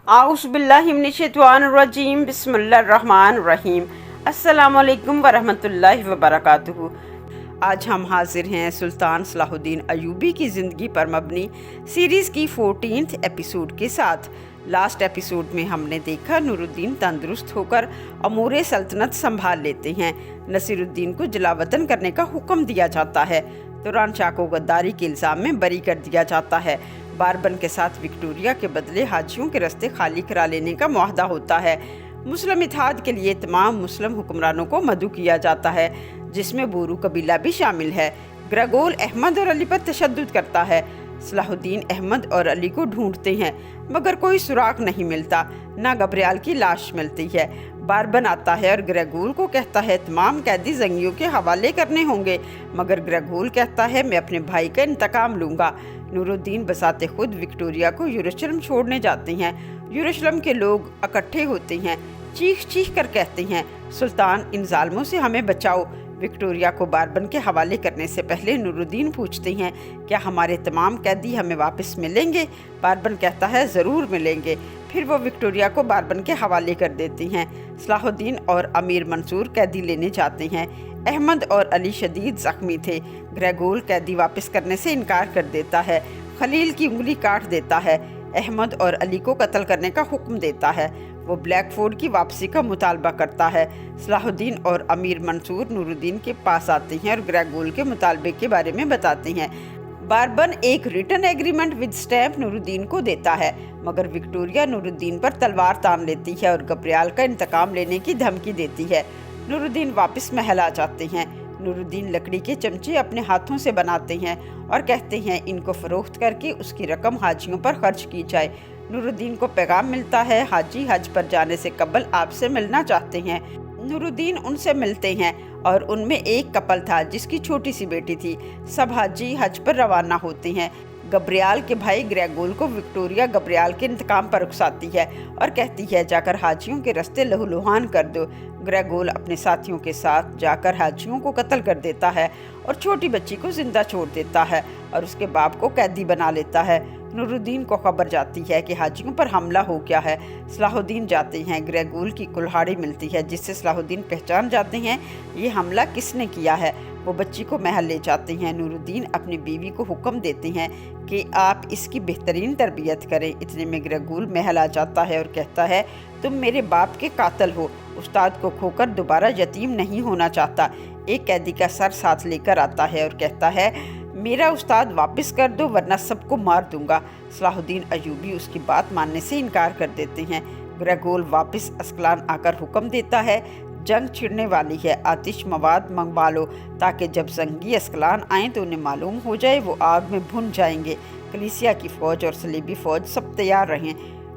आउज़ बिल्लाहि मिनश्शैतानिर्रजीम बिस्मिल्लाहिर्रहमानिर्रहीम। अस्सलामु अलैकुम वरहमतुल्लाहि वबरकातुहू। आज हम हाजिर हैं सुल्तान सलाहुद्दीन अयूबी की ज़िंदगी पर मबनी सीरीज़ की 14th एपिसोड के साथ। लास्ट एपिसोड में हमने देखा नूरुद्दीन तंदुरुस्त होकर अमूर सल्तनत संभाल लेते हैं। नसीरुद्दीन को जलावतन करने का हुक्म दिया जाता है। तुरान शाह को गद्दारी के इल्ज़ाम में बरी कर दिया जाता है। बारबन के साथ विक्टोरिया के बदले हाजियों के रास्ते खाली करा लेने का मुआहदा होता है। मुस्लिम इत्तेहाद के लिए तमाम मुस्लिम हुक्मरानों को मदऊ किया जाता है, जिसमें बोरू कबीला भी शामिल है। ग्रेगोल अहमद और अली पर तशद्दुद करता है। सलाहुद्दीन अहमद और अली को ढूंढते हैं, मगर कोई सुराग नहीं मिलता, ना गब्रियाल की लाश मिलती है। बारबन आता है और ग्रेगोल को कहता है तमाम कैदी जंगियों के हवाले करने होंगे, मगर ग्रेगोल कहता है मैं अपने भाई का इंतकाम लूँगा। नूरुद्दीन बसाते खुद विक्टोरिया को यरूशलेम छोड़ने जाते हैं। यरूशलेम के लोग इकट्ठे होते हैं, चीख चीख कर कहते हैं सुल्तान इन जालिमों से हमें बचाओ। विक्टोरिया को बारबन के हवाले करने से पहले नूरुद्दीन पूछते हैं क्या हमारे तमाम कैदी हमें वापस मिलेंगे। बारबन कहता है ज़रूर मिलेंगे। फिर वो विक्टोरिया को बारबन के हवाले कर देती हैं। सलाहुद्दीन और अमीर मंसूर कैदी लेने जाते हैं। अहमद और अली शदीद ज़ख्मी थे। ग्रेगोल कैदी वापस करने से इनकार कर देता है। खलील की उंगली काट देता है। अहमद और अली को कत्ल करने का हुक्म देता है। वो ब्लैकफोर्ड की वापसी का मुतालबा करता है। सलाहुद्दीन और अमीर मंसूर नूरुद्दीन के पास आते हैं और ग्रेगोल के मुतालबे के बारे में बताते हैं। बारबन एक written agreement with stamp Nooruddin को देता है, मगर विक्टोरिया नूरुद्दीन पर तलवार तान लेती है और गब्रियाल का इंतकाम लेने की धमकी देती है। नूरुद्दीन वापस महल आ जाते हैं। नूरुद्दीन लकड़ी के चमचे अपने हाथों से बनाते हैं और कहते हैं इनको फरोख्त करके उसकी रकम हाजियों पर खर्च की जाए। नूरुद्दीन को पैगाम मिलता है हाजी हज पर जाने से कबल आपसे मिलना चाहते हैं। नूरुद्दीन उनसे मिलते हैं और उनमें एक कपल था जिसकी छोटी सी बेटी थी। सब हाजी हज पर रवाना होते हैं। गब्रियाल के भाई ग्रेगोल को विक्टोरिया गब्रियाल के इंतकाम पर उकसाती है और कहती है जाकर हाजियों के रास्ते लहूलुहान कर दो। ग्रेगोल अपने साथियों के साथ जाकर हाजियों को कत्ल कर देता है और छोटी बच्ची को जिंदा छोड़ देता है और उसके बाप को कैदी बना लेता है। नूरुद्दीन को खबर जाती है कि हाजियों पर हमला हो गया है। सलाहुद्दीन जाते हैं। ग्रेगोल की कुल्हाड़ी मिलती है जिससे सलाहुद्दीन पहचान जाते हैं ये हमला किसने किया है। वो बच्ची को महल ले जाते हैं। नूरुद्दीन अपनी बीवी को हुक्म देते हैं कि आप इसकी बेहतरीन तरबियत करें। इतने में ग्रेगोल महल आ जाता है और कहता है तुम मेरे बाप के कातिल हो। उस्ताद को खोकर दोबारा यतीम नहीं होना चाहता। एक कैदी का सर साथ लेकर आता है और कहता है मेरा उस्ताद वापस कर दो वरना सबको मार दूंगा। सलाहुद्दीन अयूबी उसकी बात मानने से इनकार कर देते हैं। ग्रेगोल वापस अस्कलान आकर हुक्म देता है जंग छिड़ने वाली है, आतिश मवाद मंगवा लो ताकि जब जंगी अस्कलान आएँ तो उन्हें मालूम हो जाए वो आग में भुन जाएंगे। कलीसिया की फ़ौज और सलीबी फ़ौज सब तैयार रहें।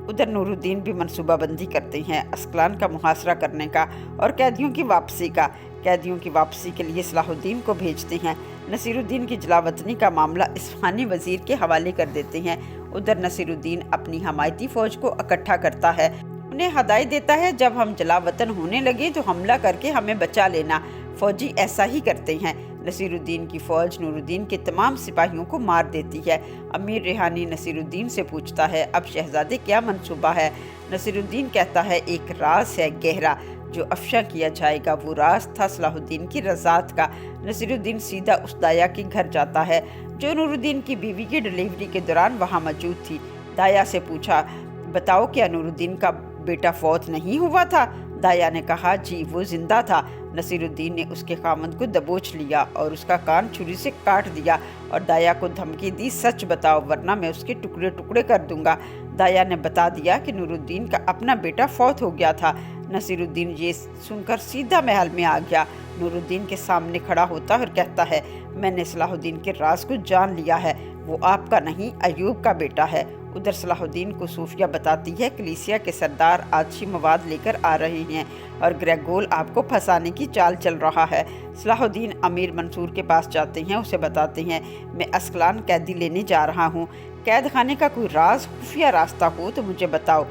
उधर नूरुद्दीन भी मनसूबाबंदी करते हैं अस्कलान का मुहासरा करने का और कैदियों की वापसी का। कैदियों की वापसी के लिए सलाहुद्दीन को भेजते हैं। नसीरुद्दीन की जलावतनी का मामला इस्फहानी वज़ीर के हवाले कर देते हैं। उधर नसीरुद्दीन अपनी हमायती फ़ौज को इकट्ठा करता है, उन्हें हदायत देता है जब हम जलावतन होने लगे तो हमला करके हमें बचा लेना। फ़ौजी ऐसा ही करते हैं। नसीरुद्दीन की फ़ौज नूरुद्दीन के तमाम सिपाहियों को मार देती है। अमीर रेहानी नसीरुद्दीन से पूछता है अब शहजादे क्या मंसूबा है। नसीरुद्दीन कहता है एक राज है गहरा जो अफशा किया जाएगा। वो राज था सलाहुद्दीन की रज़ात का। नसीरुद्दीन सीधा उस दाया के घर जाता है जो नूरुद्दीन की बीवी की डिलीवरी के दौरान वहाँ मौजूद थी। दाया से पूछा बताओ क्या नूरुद्दीन का बेटा फौत नहीं हुआ था। दाया ने कहा जी वो जिंदा था। नसीरुद्दीन ने उसके खामद को दबोच लिया और उसका कान छुरी से काट दिया और दाया को धमकी दी सच बताओ वरना मैं उसके टुकड़े टुकड़े कर दूंगा। दाया ने बता दिया कि नूरुद्दीन का अपना बेटा फौत हो गया था। नसीरुद्दीन ये सुनकर सीधा महल में आ गया। नूरुद्दीन के सामने खड़ा होता और कहता है मैंने सलाहुद्दीन के राज को जान लिया है, वो आपका नहीं अयूब का बेटा है। उधर सलाहुद्दीन को सूफिया बताती है कलीसिया के सरदार आछी मवाद लेकर आ रहे हैं और ग्रेगोल आपको फंसाने की चाल चल रहा है। सलाहुद्दीन अमीर मंसूर के पास जाते हैं, उसे बताते हैं मैं अस्कलान कैदी लेने जा रहा हूँ, कैद खाने का कोई राज खुफिया रास्ता हो तो मुझे बताओ।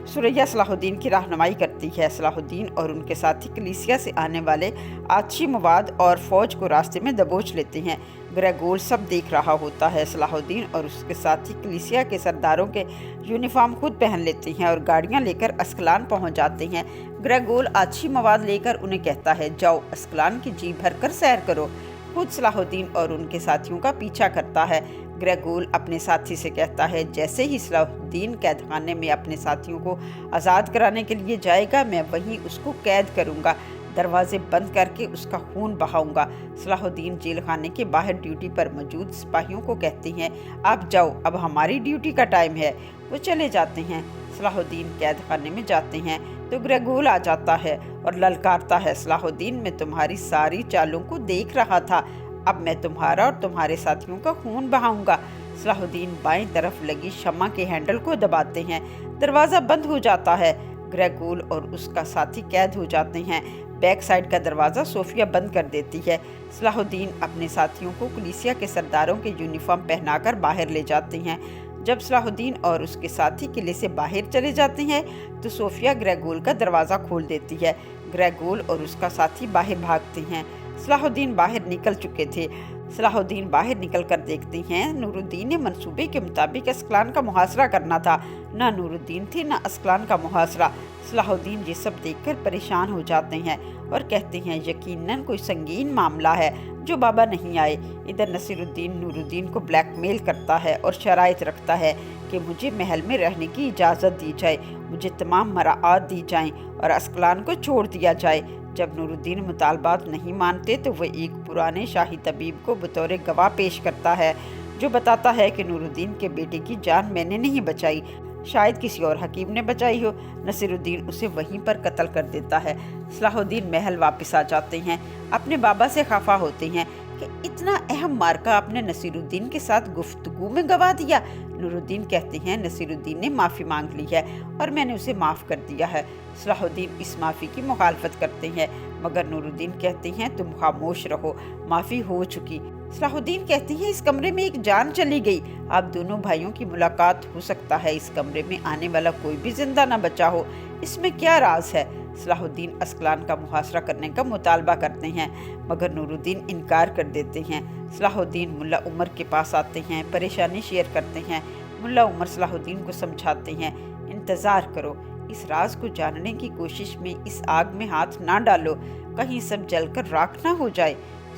सुरैया सलाहुद्दीन की रहनुमाई करती جاتی ہے۔ صلاح الدین اور ان کے ساتھی کلیسیا سے آنے والے آتشی مواد اور فوج کو راستے میں دبوچ لیتے ہیں۔ گریگول سب دیکھ رہا ہوتا ہے۔ صلاح الدین اور اس کے ساتھی کلیسیا کے سرداروں کے یونیفارم خود پہن لیتے ہیں اور گاڑیاں لے کر اسکلان پہنچ جاتے ہیں۔ گریگول آتشی مواد لے کر انہیں کہتا ہے، جاؤ اسکلان کی جی بھر کر سیر کرو۔ خود صلاح الدین اور ان کے ساتھیوں کا پیچھا کرتا ہے۔ گریگول اپنے ساتھی سے کہتا ہے، جیسے ہی صلاح الدین قید خانے میں اپنے ساتھیوں کو آزاد کرانے کے لیے جائے گا، میں وہیں اس کو قید کروں گا، دروازے بند کر کے اس کا خون بہاؤں گا۔ صلاح الدین جیل خانے کے باہر ڈیوٹی پر موجود سپاہیوں کو کہتے ہیں، آپ جاؤ، اب ہماری ڈیوٹی کا ٹائم ہے۔ وہ چلے جاتے ہیں۔ صلاح الدین قید خانے میں جاتے ہیں تو گریگول آ جاتا ہے اور للکارتا ہے، صلاح الدین میں تمہاری ساری چالوں کو دیکھ رہا تھا، اب میں تمہارا اور تمہارے ساتھیوں کا خون بہاؤں گا۔ صلاح الدین بائیں طرف لگی شمع کے ہینڈل کو دباتے ہیں، دروازہ بند ہو جاتا ہے۔ گریگول اور اس کا ساتھی قید ہو جاتے ہیں۔ بیک سائیڈ کا دروازہ صوفیہ بند کر دیتی ہے۔ صلاح الدین اپنے ساتھیوں کو کلیسیا کے سرداروں کے یونیفارم پہنا کر باہر لے جاتے ہیں۔ جب صلاح الدین اور اس کے ساتھی قلعے سے باہر چلے جاتے ہیں تو صوفیہ گریگول کا دروازہ کھول دیتی ہے۔ گریگول اور اس کا ساتھی باہر بھاگتے ہیں۔ صلاح الدین باہر نکل چکے تھے۔ صلاح الدین باہر نکل کر دیکھتے ہیں، نور الدین نے منصوبے کے مطابق اسکلان کا محاصرہ کرنا تھا، نہ نور الدین تھے نہ اسکلان کا محاصرہ۔ صلاح الدین یہ سب دیکھ کر پریشان ہو جاتے ہیں اور کہتے ہیں، یقیناً کوئی سنگین معاملہ ہے جو بابا نہیں آئے۔ ادھر نصیر الدین نور الدین کو بلیک میل کرتا ہے اور شرائط رکھتا ہے کہ مجھے محل میں رہنے کی اجازت دی جائے، مجھے تمام مراعات دی جائیں اور اسکلان کو چھوڑ دیا جائے۔ جب نور الدین مطالبات نہیں مانتے تو وہ ایک پرانے شاہی طبیب کو بطور گواہ پیش کرتا ہے، جو بتاتا ہے کہ نور الدین کے بیٹے کی جان میں نے نہیں بچائی، شاید کسی اور حکیم نے بچائی ہو۔ نصیر الدین اسے وہیں پر قتل کر دیتا ہے۔ صلاح الدین محل واپس آ جاتے ہیں، اپنے بابا سے خفا ہوتے ہیں کہ اتنا اہم مارکہ آپ نے نصیر الدین کے ساتھ گفتگو میں گوا دیا۔ نور الدین کہتے ہیں، نصیر الدین نے معافی مانگ لی ہے اور میں نے اسے معاف کر دیا ہے۔ صلاح الدین اس معافی کی مخالفت کرتے ہیں، مگر نور الدین کہتے ہیں، تم خاموش رہو، معافی ہو چکی۔ صلاح الدین کہتے ہیں، اس کمرے میں ایک جان چلی گئی، آپ دونوں بھائیوں کی ملاقات ہو سکتا ہے اس کمرے میں آنے والا کوئی بھی زندہ نہ بچا ہو، اس میں کیا راز ہے؟ صلاح الدین اسکلان کا محاصرہ کرنے کا مطالبہ کرتے ہیں، مگر نور الدین انکار کر دیتے ہیں۔ صلاح الدین ملا عمر کے پاس آتے ہیں، پریشانی شیئر کرتے ہیں۔ ملا عمر صلاح الدین کو سمجھاتے ہیں، انتظار کرو، اس راز کو جاننے کی کوشش میں اس آگ میں ہاتھ نہ ڈالو، کہیں سب جل کر راکھ نہ ہو جائے۔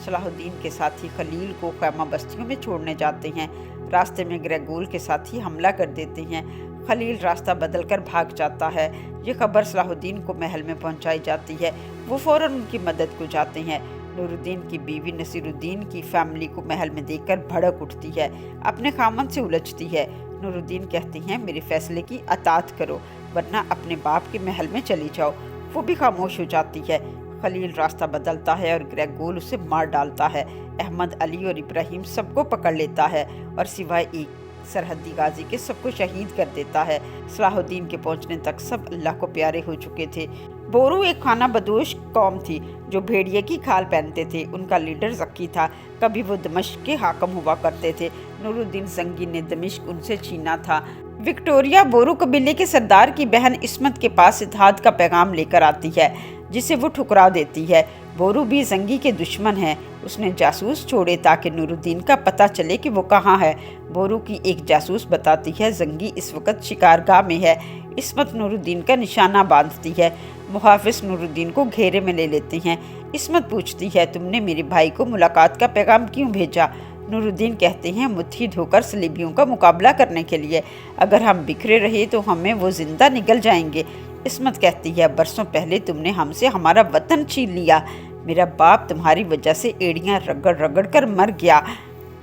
صلاح الدین کے ساتھی خلیل کو خیمہ بستیوں میں چھوڑنے جاتے ہیں۔ راستے میں گریگول کے ساتھی حملہ کر دیتے ہیں۔ خلیل راستہ بدل کر بھاگ جاتا ہے۔ یہ خبر صلاح الدین کو محل میں پہنچائی جاتی ہے، وہ فوراً ان کی مدد کو جاتے ہیں۔ نور الدین کی بیوی نصیر الدین کی فیملی کو محل میں دیکھ کر بھڑک اٹھتی ہے، اپنے خامن سے الجھتی ہے۔ نور الدین کہتے ہیں، میرے فیصلے کی اطاعت کرو ورنہ اپنے باپ کے محل میں چلی جاؤ۔ وہ بھی خاموش ہو جاتی ہے۔ خلیل راستہ بدلتا ہے اور گریگول اسے مار ڈالتا ہے۔ احمد، علی اور ابراہیم سب کو پکڑ لیتا ہے اور سوائے ایک سرحدی غازی کے سب کو شہید کر دیتا ہے۔ صلاح الدین کے پہنچنے تک سب اللہ کو پیارے ہو چکے تھے۔ بورو ایک خانہ بدوش قوم تھی جو بھیڑیے کی کھال پہنتے تھے۔ ان کا لیڈر زکی تھا، کبھی وہ دمشق کے حاکم ہوا کرتے تھے۔ نور الدین زنگی نے دمشق ان سے چھینا تھا۔ وکٹوریا بورو قبیلے کے سردار کی بہن عصمت کے پاس اتحاد کا پیغام لے کر آتی ہے، جسے وہ ٹھکرا دیتی ہے۔ بورو بھی زنگی کے دشمن ہے، اس نے جاسوس چھوڑے تاکہ نور الدین کا پتہ چلے کہ وہ کہاں ہے۔ بورو کی ایک جاسوس بتاتی ہے زنگی اس وقت شکارگاہ میں ہے۔ عصمت نور الدین کا نشانہ باندھتی ہے۔ محافظ نور الدین کو گھیرے میں لے لیتے ہیں۔ عصمت پوچھتی ہے، تم نے میرے بھائی کو ملاقات کا پیغام کیوں بھیجا؟ نور الدین کہتے ہیں، متحد ہو کر صلیبیوں کا مقابلہ کرنے کے لیے، اگر ہم بکھرے رہے تو ہمیں وہ زندہ نگل جائیں گے۔ عصمت کہتی ہے، برسوں پہلے تم نے ہم سے ہمارا وطن چھین لیا، میرا باپ تمہاری وجہ سے ایڑیاں رگڑ رگڑ کر مر گیا،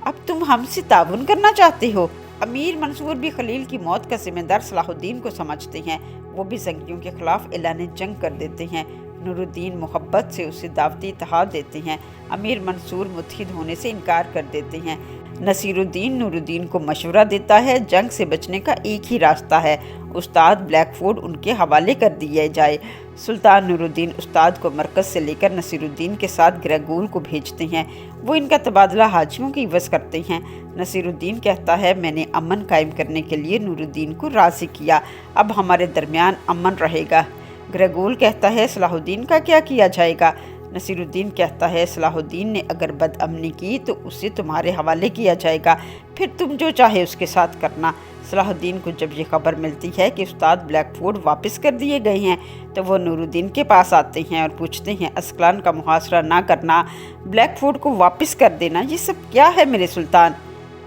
اب تم ہم سے تعاون کرنا چاہتے ہو؟ امیر منصور بھی خلیل کی موت کا ذمہ دار صلاح الدین کو سمجھتے ہیں، وہ بھی زنگیوں کے خلاف اعلان جنگ کر دیتے ہیں۔ نور الدین محبت سے اسے دعوتی اتحاد دیتے ہیں، امیر منصور متحد ہونے سے انکار کر دیتے ہیں۔ نصیر الدین نور الدین کو مشورہ دیتا ہے، جنگ سے بچنے کا ایک ہی راستہ ہے، استاد بلیک فورڈ ان کے حوالے کر دیا جائے۔ سلطان نور الدین استاد کو مرکز سے لے کر نصیر الدین کے ساتھ گریگول کو بھیجتے ہیں، وہ ان کا تبادلہ حاجیوں کی عوض کرتے ہیں۔ نصیر الدین کہتا ہے، میں نے امن قائم کرنے کے لیے نور الدین کو راضی کیا، اب ہمارے درمیان امن رہے گا۔ ग्रेगोल कहता है सलाहुद्दीन का क्या किया जाएगा। नसीरुद्दीन कहता है सलाहुद्दीन ने अगर बदअमनी की तो उसे तुम्हारे हवाले किया जाएगा, फिर तुम जो चाहे उसके साथ करना। सलाहुद्दीन को जब ये खबर मिलती है कि उस्ताद ब्लैकफुट वापस कर दिए गए हैं तो वो नूरुद्दीन के पास आते हैं और पूछते हैं अस्कलान का मुहासरा ना करना, ब्लैकफुट को वापस कर देना, ये सब क्या है मेरे सुल्तान।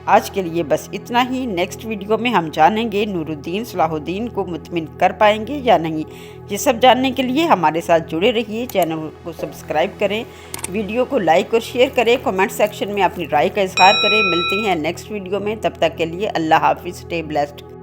आज के लिए बस इतना ही। नेक्स्ट वीडियो में हम जानेंगे नूरुद्दीन सलाहुद्दीन को मुतमिन कर पाएंगे या नहीं। ये सब जानने के लिए हमारे साथ जुड़े रहिए, चैनल को सब्सक्राइब करें, वीडियो को लाइक और शेयर करें, कमेंट सेक्शन में अपनी राय का इजहार करें। मिलते हैं नेक्स्ट वीडियो में, तब तक के लिए अल्लाह हाफिज़, स्टे ब्लेस्ड।